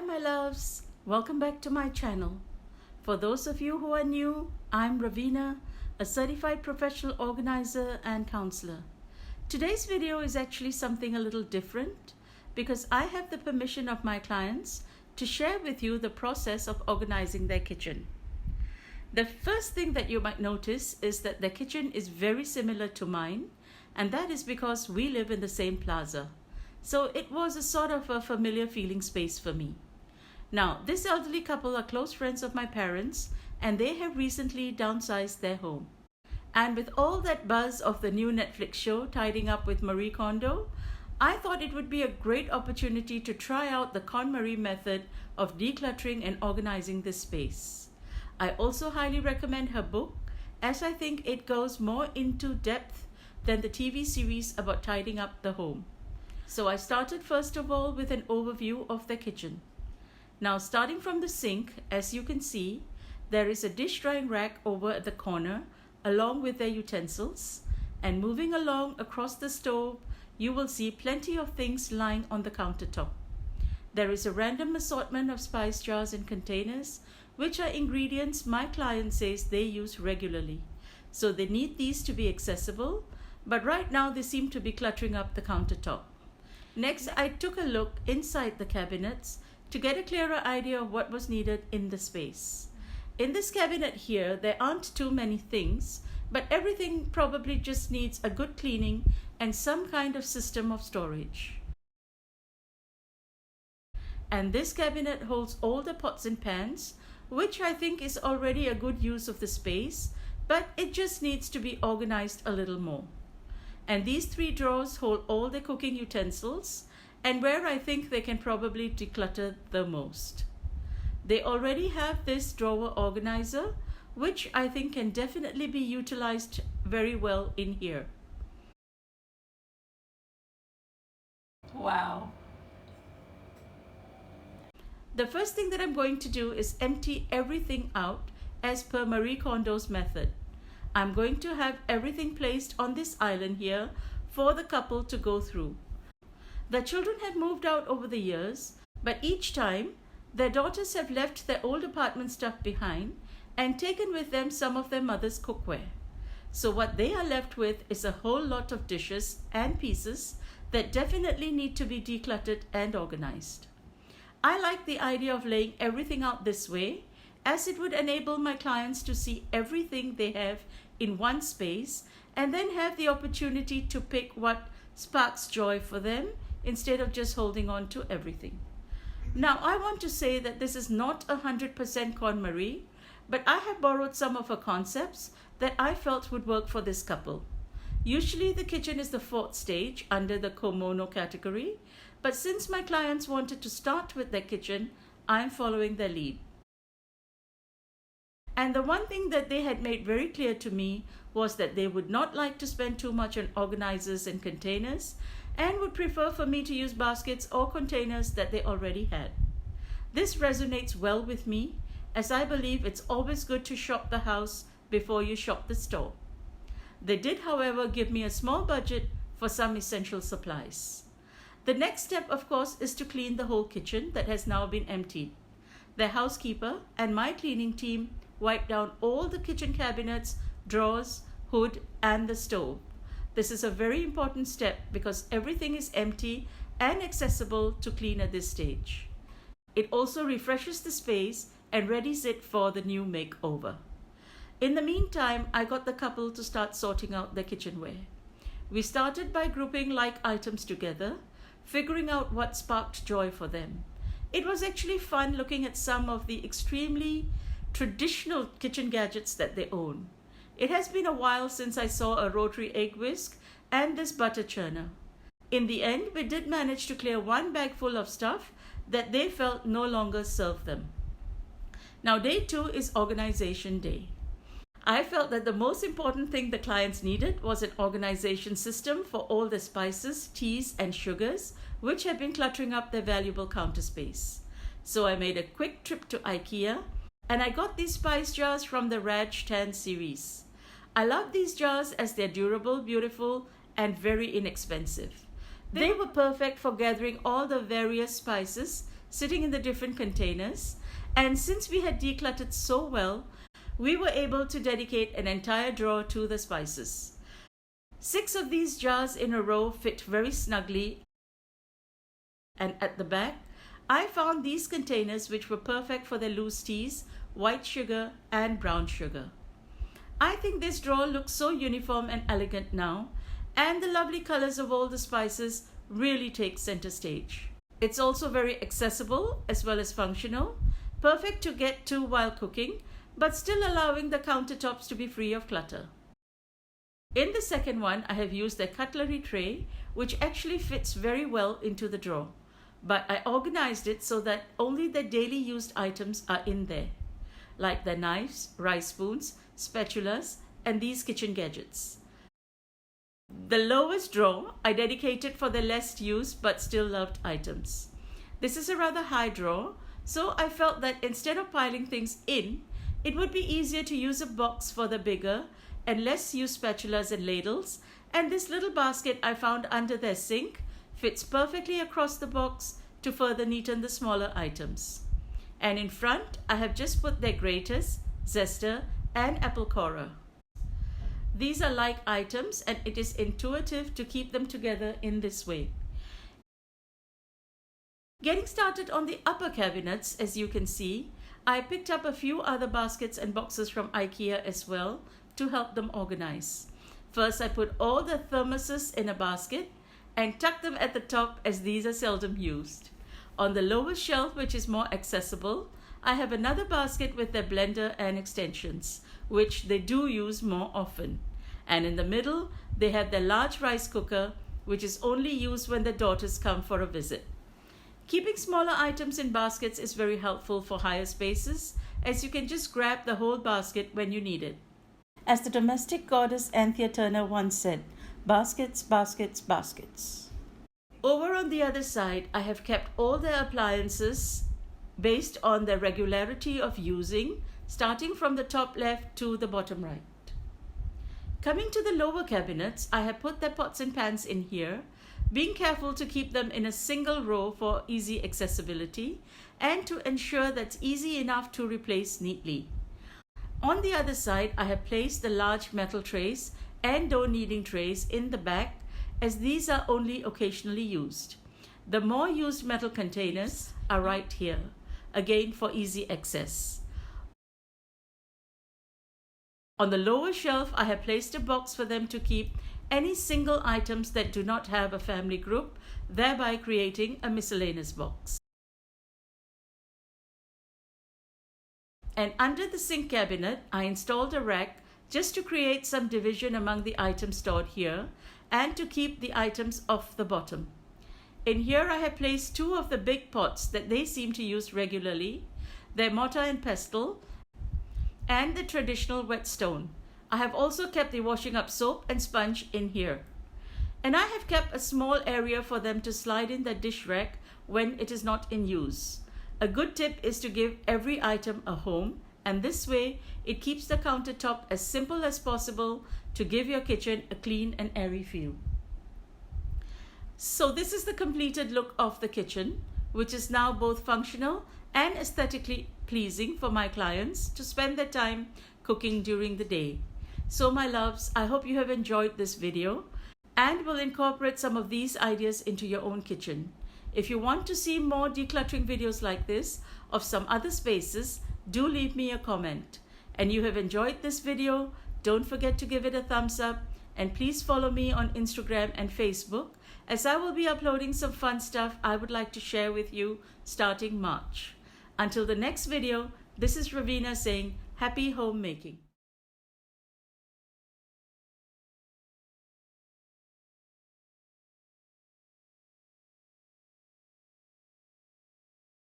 my loves, welcome back to my channel. For those of you who are new, I'm Raveena, a certified professional organizer and counselor. Today's video is actually something a little different because I have the permission of my clients to share with you the process of organizing their kitchen. The first thing that you might notice is that their kitchen is very similar to mine, and that is because we live in the same plaza. So it was a sort of a familiar feeling space for me. Now, this elderly couple are close friends of my parents, and they have recently downsized their home. And with all that buzz of the new Netflix show, Tidying Up with Marie Kondo, I thought it would be a great opportunity to try out the Kon Mari method of decluttering and organizing this space. I also highly recommend her book, as I think it goes more into depth than the TV series about tidying up the home. So I started first of all with an overview of the kitchen. Now, starting from the sink, as you can see, there is a dish drying rack over at the corner along with their utensils, and moving along across the stove, you will see plenty of things lying on the countertop. There is a random assortment of spice jars and containers, which are ingredients my client says they use regularly. So they need these to be accessible, but right now they seem to be cluttering up the countertop. Next, I took a look inside the cabinets to get a clearer idea of what was needed in the space. In this cabinet here, there aren't too many things, but everything probably just needs a good cleaning and some kind of system of storage. And this cabinet holds all the pots and pans, which I think is already a good use of the space, but it just needs to be organized a little more. And these three drawers hold all the cooking utensils and where I think they can probably declutter the most. They already have this drawer organizer, which I think can definitely be utilized very well in here. Wow. The first thing that I'm going to do is empty everything out as per Marie Kondo's method. I'm going to have everything placed on this island here for the couple to go through. The children have moved out over the years, but each time their daughters have left their old apartment stuff behind and taken with them some of their mother's cookware. So what they are left with is a whole lot of dishes and pieces that definitely need to be decluttered and organized. I like the idea of laying everything out this way, as it would enable my clients to see everything they have in one space and then have the opportunity to pick what sparks joy for them instead of just holding on to everything. Now, I want to say that this is not 100% Kon Mari, but I have borrowed some of her concepts that I felt would work for this couple. Usually the kitchen is the fourth stage under the Komono category, but since my clients wanted to start with their kitchen, I'm following their lead. And the one thing that they had made very clear to me was that they would not like to spend too much on organizers and containers and would prefer for me to use baskets or containers that they already had. This resonates well with me, as I believe it's always good to shop the house before you shop the store. They did, however, give me a small budget for some essential supplies. The next step, of course, is to clean the whole kitchen that has now been emptied. The housekeeper and my cleaning team wipe down all the kitchen cabinets, drawers, hood, and the stove. This is a very important step because everything is empty and accessible to clean at this stage. It also refreshes the space and readies it for the new makeover. In the meantime, I got the couple to start sorting out their kitchenware. We started by grouping like items together, figuring out what sparked joy for them. It was actually fun looking at some of the extremely traditional kitchen gadgets that they own. It has been a while since I saw a rotary egg whisk and this butter churner. In the end, we did manage to clear one bag full of stuff that they felt no longer served them. Now, day 2 is organization day. I felt that the most important thing the clients needed was an organization system for all the spices, teas, and sugars, which had been cluttering up their valuable counter space. So I made a quick trip to IKEA, and I got these spice jars from the Raj 10 series. I love these jars as they're durable, beautiful, and very inexpensive. They were perfect for gathering all the various spices sitting in the different containers. And since we had decluttered so well, we were able to dedicate an entire drawer to the spices. 6 of these jars in a row fit very snugly, and at the back I found these containers which were perfect for the loose teas, white sugar and brown sugar. I think this drawer looks so uniform and elegant now, and the lovely colors of all the spices really take center stage. It's also very accessible as well as functional, perfect to get to while cooking, but still allowing the countertops to be free of clutter. In the second one, I have used a cutlery tray, which actually fits very well into the drawer, but I organized it so that only the daily used items are in there, like the knives, rice spoons, spatulas, and these kitchen gadgets. The lowest drawer I dedicated for the less used but still loved items. This is a rather high drawer, so I felt that instead of piling things in, it would be easier to use a box for the bigger and less used spatulas and ladles, and this little basket I found under their sink fits perfectly across the box to further neaten the smaller items. And in front, I have just put their graters, zester, and apple corer. These are like items, and it is intuitive to keep them together in this way. Getting started on the upper cabinets, as you can see, I picked up a few other baskets and boxes from IKEA as well to help them organize. First, I put all the thermoses in a basket and tucked them at the top, as these are seldom used. On the lower shelf, which is more accessible, I have another basket with their blender and extensions, which they do use more often. And in the middle, they have their large rice cooker, which is only used when the daughters come for a visit. Keeping smaller items in baskets is very helpful for higher spaces, as you can just grab the whole basket when you need it. As the domestic goddess Anthea Turner once said, baskets, baskets, baskets. Over on the other side, I have kept all their appliances based on their regularity of using, starting from the top left to the bottom right. Coming to the lower cabinets, I have put their pots and pans in here, being careful to keep them in a single row for easy accessibility and to ensure that's easy enough to replace neatly. On the other side, I have placed the large metal trays and dough kneading trays in the back, as these are only occasionally used. The more used metal containers are right here, again for easy access. On the lower shelf, I have placed a box for them to keep any single items that do not have a family group, thereby creating a miscellaneous box. And under the sink cabinet, I installed a rack just to create some division among the items stored here and to keep the items off the bottom. In here, I have placed 2 of the big pots that they seem to use regularly, their mortar and pestle, and the traditional whetstone. I have also kept the washing up soap and sponge in here. And I have kept a small area for them to slide in the dish rack when it is not in use. A good tip is to give every item a home, and this way it keeps the countertop as simple as possible to give your kitchen a clean and airy feel. So this is the completed look of the kitchen, which is now both functional and aesthetically pleasing for my clients to spend their time cooking during the day. So my loves, I hope you have enjoyed this video and will incorporate some of these ideas into your own kitchen. If you want to see more decluttering videos like this of some other spaces, do leave me a comment. And you have enjoyed this video, don't forget to give it a thumbs up, and please follow me on Instagram and Facebook, as I will be uploading some fun stuff I would like to share with you starting March. Until the next video, this is Raveena saying happy homemaking.